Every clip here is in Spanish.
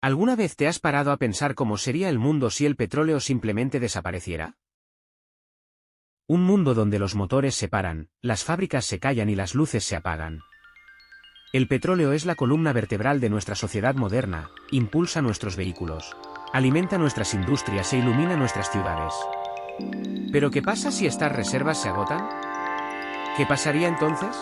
¿Alguna vez te has parado a pensar cómo sería el mundo si el petróleo simplemente desapareciera? Un mundo donde los motores se paran, las fábricas se callan y las luces se apagan. El petróleo es la columna vertebral de nuestra sociedad moderna, impulsa nuestros vehículos, alimenta nuestras industrias e ilumina nuestras ciudades. ¿Pero qué pasa si estas reservas se agotan? ¿Qué pasaría entonces?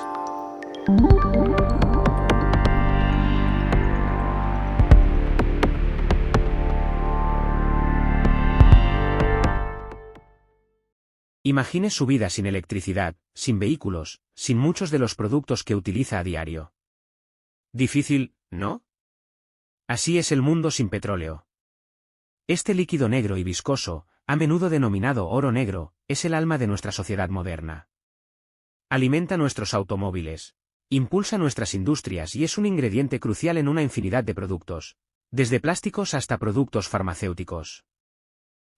Imagine su vida sin electricidad, sin vehículos, sin muchos de los productos que utiliza a diario. Difícil, ¿no? Así es el mundo sin petróleo. Este líquido negro y viscoso, a menudo denominado oro negro, es el alma de nuestra sociedad moderna. Alimenta nuestros automóviles, impulsa nuestras industrias y es un ingrediente crucial en una infinidad de productos, desde plásticos hasta productos farmacéuticos.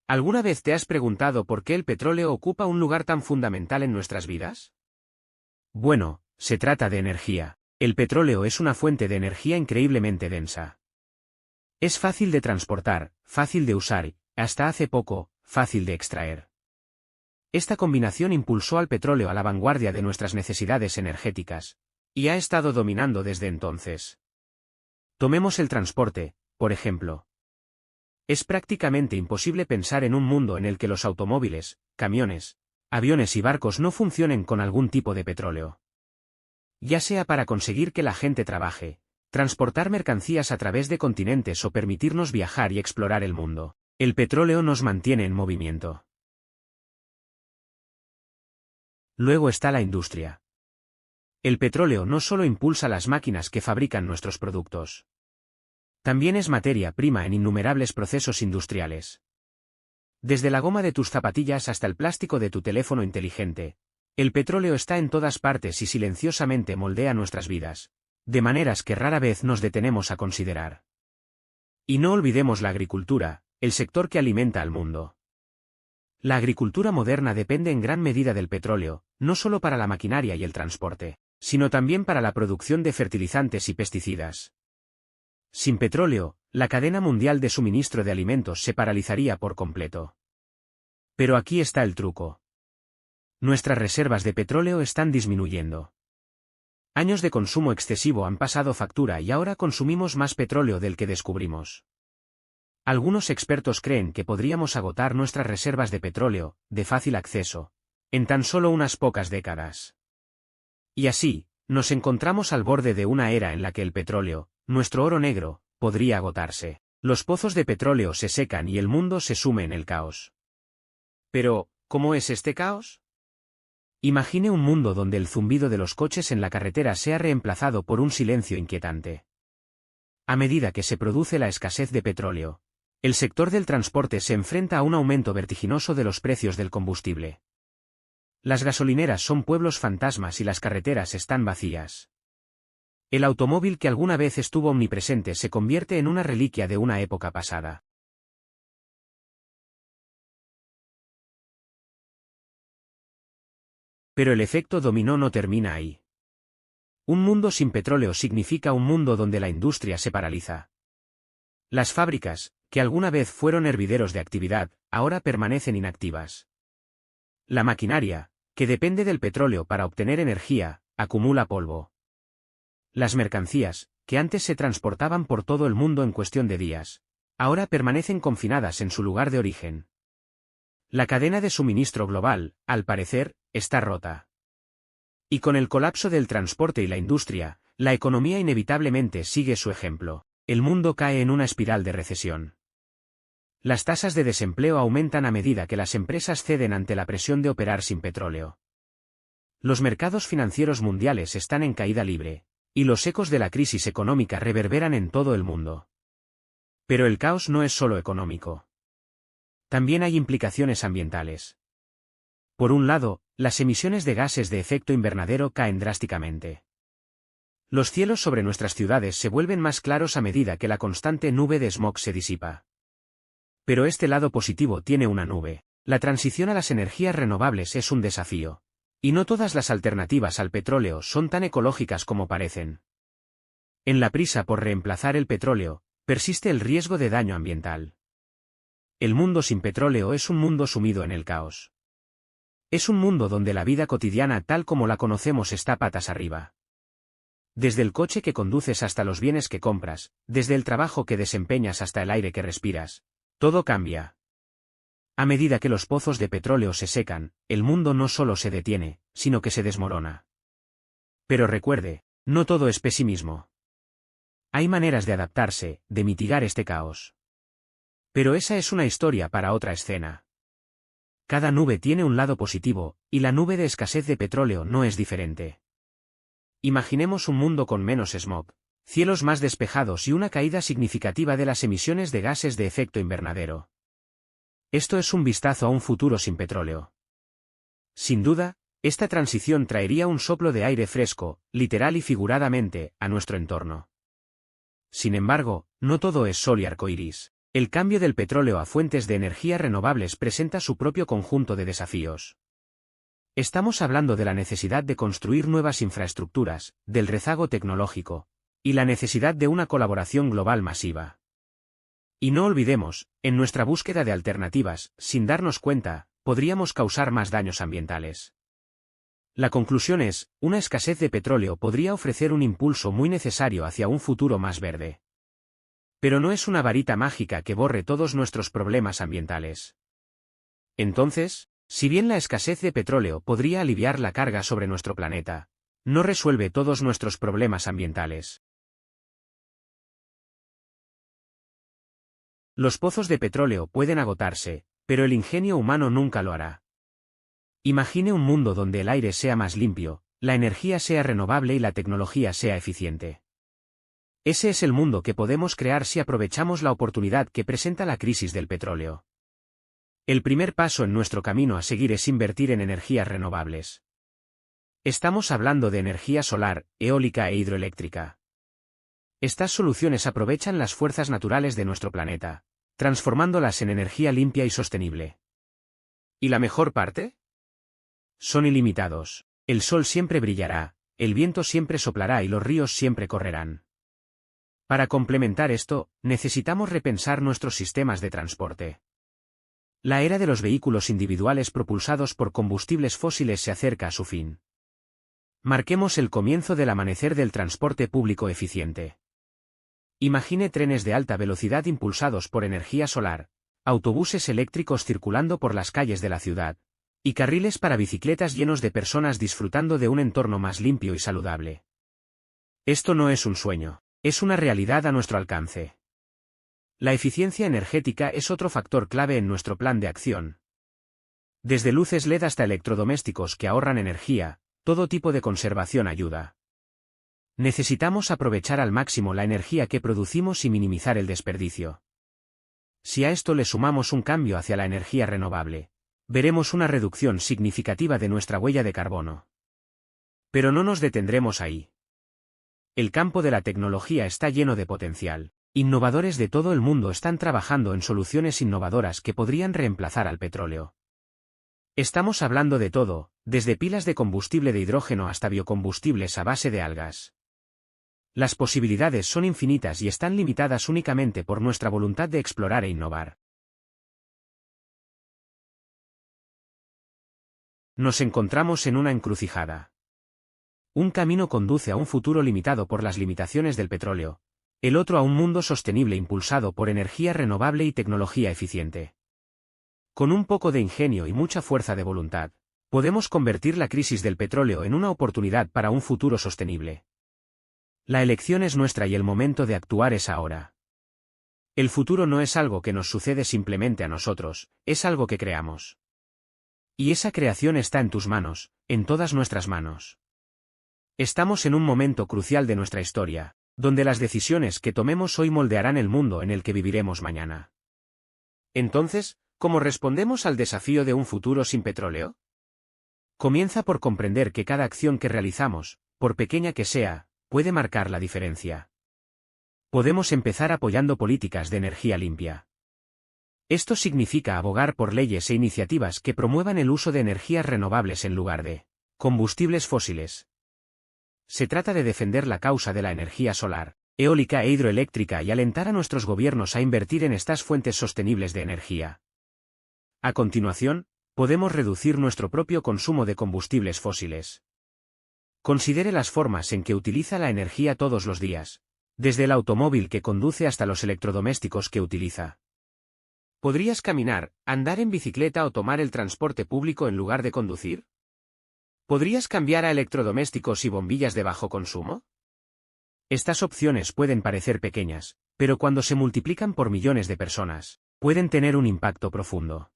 ¿Alguna vez te has preguntado por qué el petróleo ocupa un lugar tan fundamental en nuestras vidas? Bueno, se trata de energía. El petróleo es una fuente de energía increíblemente densa. Es fácil de transportar, fácil de usar y, hasta hace poco, fácil de extraer. Esta combinación impulsó al petróleo a la vanguardia de nuestras necesidades energéticas, y ha estado dominando desde entonces. Tomemos el transporte, por ejemplo. Es prácticamente imposible pensar en un mundo en el que los automóviles, camiones, aviones y barcos no funcionen con algún tipo de petróleo. Ya sea para conseguir que la gente trabaje, transportar mercancías a través de continentes o permitirnos viajar y explorar el mundo, el petróleo nos mantiene en movimiento. Luego está la industria. El petróleo no solo impulsa las máquinas que fabrican nuestros productos. También es materia prima en innumerables procesos industriales. Desde la goma de tus zapatillas hasta el plástico de tu teléfono inteligente, el petróleo está en todas partes y silenciosamente moldea nuestras vidas, de maneras que rara vez nos detenemos a considerar. Y no olvidemos la agricultura, el sector que alimenta al mundo. La agricultura moderna depende en gran medida del petróleo, no solo para la maquinaria y el transporte, sino también para la producción de fertilizantes y pesticidas. Sin petróleo, la cadena mundial de suministro de alimentos se paralizaría por completo. Pero aquí está el truco. Nuestras reservas de petróleo están disminuyendo. Años de consumo excesivo han pasado factura y ahora consumimos más petróleo del que descubrimos. Algunos expertos creen que podríamos agotar nuestras reservas de petróleo, de fácil acceso, en tan solo unas pocas décadas. Y así, nos encontramos al borde de una era en la que el petróleo, nuestro oro negro, podría agotarse. Los pozos de petróleo se secan y el mundo se sume en el caos. Pero, ¿cómo es este caos? Imagine un mundo donde el zumbido de los coches en la carretera sea reemplazado por un silencio inquietante. A medida que se produce la escasez de petróleo, el sector del transporte se enfrenta a un aumento vertiginoso de los precios del combustible. Las gasolineras son pueblos fantasmas y las carreteras están vacías. El automóvil que alguna vez estuvo omnipresente se convierte en una reliquia de una época pasada. Pero el efecto dominó no termina ahí. Un mundo sin petróleo significa un mundo donde la industria se paraliza. Las fábricas, que alguna vez fueron hervideros de actividad, ahora permanecen inactivas. La maquinaria, que depende del petróleo para obtener energía, acumula polvo. Las mercancías, que antes se transportaban por todo el mundo en cuestión de días, ahora permanecen confinadas en su lugar de origen. La cadena de suministro global, al parecer, está rota. Y con el colapso del transporte y la industria, la economía inevitablemente sigue su ejemplo. El mundo cae en una espiral de recesión. Las tasas de desempleo aumentan a medida que las empresas ceden ante la presión de operar sin petróleo. Los mercados financieros mundiales están en caída libre, y los ecos de la crisis económica reverberan en todo el mundo. Pero el caos no es solo económico. También hay implicaciones ambientales. Por un lado, las emisiones de gases de efecto invernadero caen drásticamente. Los cielos sobre nuestras ciudades se vuelven más claros a medida que la constante nube de smog se disipa. Pero este lado positivo tiene una nube. La transición a las energías renovables es un desafío. Y no todas las alternativas al petróleo son tan ecológicas como parecen. En la prisa por reemplazar el petróleo, persiste el riesgo de daño ambiental. El mundo sin petróleo es un mundo sumido en el caos. Es un mundo donde la vida cotidiana tal como la conocemos está patas arriba. Desde el coche que conduces hasta los bienes que compras, desde el trabajo que desempeñas hasta el aire que respiras, todo cambia. A medida que los pozos de petróleo se secan, el mundo no solo se detiene, sino que se desmorona. Pero recuerde, no todo es pesimismo. Hay maneras de adaptarse, de mitigar este caos. Pero esa es una historia para otra escena. Cada nube tiene un lado positivo, y la nube de escasez de petróleo no es diferente. Imaginemos un mundo con menos smog, cielos más despejados y una caída significativa de las emisiones de gases de efecto invernadero. Esto es un vistazo a un futuro sin petróleo. Sin duda, esta transición traería un soplo de aire fresco, literal y figuradamente, a nuestro entorno. Sin embargo, no todo es sol y arcoíris. El cambio del petróleo a fuentes de energía renovables presenta su propio conjunto de desafíos. Estamos hablando de la necesidad de construir nuevas infraestructuras, del rezago tecnológico, y la necesidad de una colaboración global masiva. Y no olvidemos, en nuestra búsqueda de alternativas, sin darnos cuenta, podríamos causar más daños ambientales. La conclusión es, una escasez de petróleo podría ofrecer un impulso muy necesario hacia un futuro más verde. Pero no es una varita mágica que borre todos nuestros problemas ambientales. Entonces, si bien la escasez de petróleo podría aliviar la carga sobre nuestro planeta, no resuelve todos nuestros problemas ambientales. Los pozos de petróleo pueden agotarse, pero el ingenio humano nunca lo hará. Imagine un mundo donde el aire sea más limpio, la energía sea renovable y la tecnología sea eficiente. Ese es el mundo que podemos crear si aprovechamos la oportunidad que presenta la crisis del petróleo. El primer paso en nuestro camino a seguir es invertir en energías renovables. Estamos hablando de energía solar, eólica e hidroeléctrica. Estas soluciones aprovechan las fuerzas naturales de nuestro planeta, transformándolas en energía limpia y sostenible. ¿Y la mejor parte? Son ilimitados. El sol siempre brillará, el viento siempre soplará y los ríos siempre correrán. Para complementar esto, necesitamos repensar nuestros sistemas de transporte. La era de los vehículos individuales propulsados por combustibles fósiles se acerca a su fin. Marquemos el comienzo del amanecer del transporte público eficiente. Imagine trenes de alta velocidad impulsados por energía solar, autobuses eléctricos circulando por las calles de la ciudad, y carriles para bicicletas llenos de personas disfrutando de un entorno más limpio y saludable. Esto no es un sueño. Es una realidad a nuestro alcance. La eficiencia energética es otro factor clave en nuestro plan de acción. Desde luces LED hasta electrodomésticos que ahorran energía, todo tipo de conservación ayuda. Necesitamos aprovechar al máximo la energía que producimos y minimizar el desperdicio. Si a esto le sumamos un cambio hacia la energía renovable, veremos una reducción significativa de nuestra huella de carbono. Pero no nos detendremos ahí. El campo de la tecnología está lleno de potencial. Innovadores de todo el mundo están trabajando en soluciones innovadoras que podrían reemplazar al petróleo. Estamos hablando de todo, desde pilas de combustible de hidrógeno hasta biocombustibles a base de algas. Las posibilidades son infinitas y están limitadas únicamente por nuestra voluntad de explorar e innovar. Nos encontramos en una encrucijada. Un camino conduce a un futuro limitado por las limitaciones del petróleo, el otro a un mundo sostenible impulsado por energía renovable y tecnología eficiente. Con un poco de ingenio y mucha fuerza de voluntad, podemos convertir la crisis del petróleo en una oportunidad para un futuro sostenible. La elección es nuestra y el momento de actuar es ahora. El futuro no es algo que nos sucede simplemente a nosotros, es algo que creamos. Y esa creación está en tus manos, en todas nuestras manos. Estamos en un momento crucial de nuestra historia, donde las decisiones que tomemos hoy moldearán el mundo en el que viviremos mañana. Entonces, ¿cómo respondemos al desafío de un futuro sin petróleo? Comienza por comprender que cada acción que realizamos, por pequeña que sea, puede marcar la diferencia. Podemos empezar apoyando políticas de energía limpia. Esto significa abogar por leyes e iniciativas que promuevan el uso de energías renovables en lugar de combustibles fósiles. Se trata de defender la causa de la energía solar, eólica e hidroeléctrica y alentar a nuestros gobiernos a invertir en estas fuentes sostenibles de energía. A continuación, podemos reducir nuestro propio consumo de combustibles fósiles. Considere las formas en que utiliza la energía todos los días, desde el automóvil que conduce hasta los electrodomésticos que utiliza. ¿Podrías caminar, andar en bicicleta o tomar el transporte público en lugar de conducir? ¿Podrías cambiar a electrodomésticos y bombillas de bajo consumo? Estas opciones pueden parecer pequeñas, pero cuando se multiplican por millones de personas, pueden tener un impacto profundo.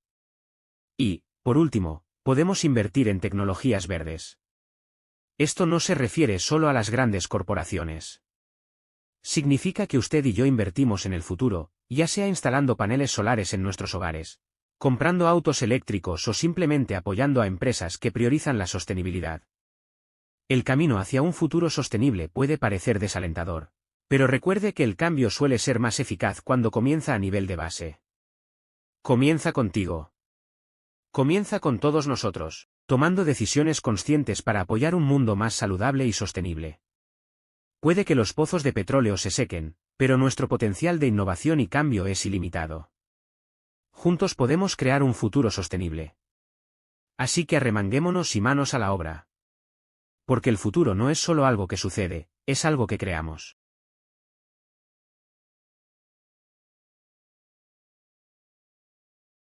Y, por último, podemos invertir en tecnologías verdes. Esto no se refiere solo a las grandes corporaciones. Significa que usted y yo invertimos en el futuro, ya sea instalando paneles solares en nuestros hogares, comprando autos eléctricos o simplemente apoyando a empresas que priorizan la sostenibilidad. El camino hacia un futuro sostenible puede parecer desalentador, pero recuerde que el cambio suele ser más eficaz cuando comienza a nivel de base. Comienza contigo. Comienza con todos nosotros, tomando decisiones conscientes para apoyar un mundo más saludable y sostenible. Puede que los pozos de petróleo se sequen, pero nuestro potencial de innovación y cambio es ilimitado. Juntos podemos crear un futuro sostenible. Así que arremanguémonos y manos a la obra. Porque el futuro no es solo algo que sucede, es algo que creamos.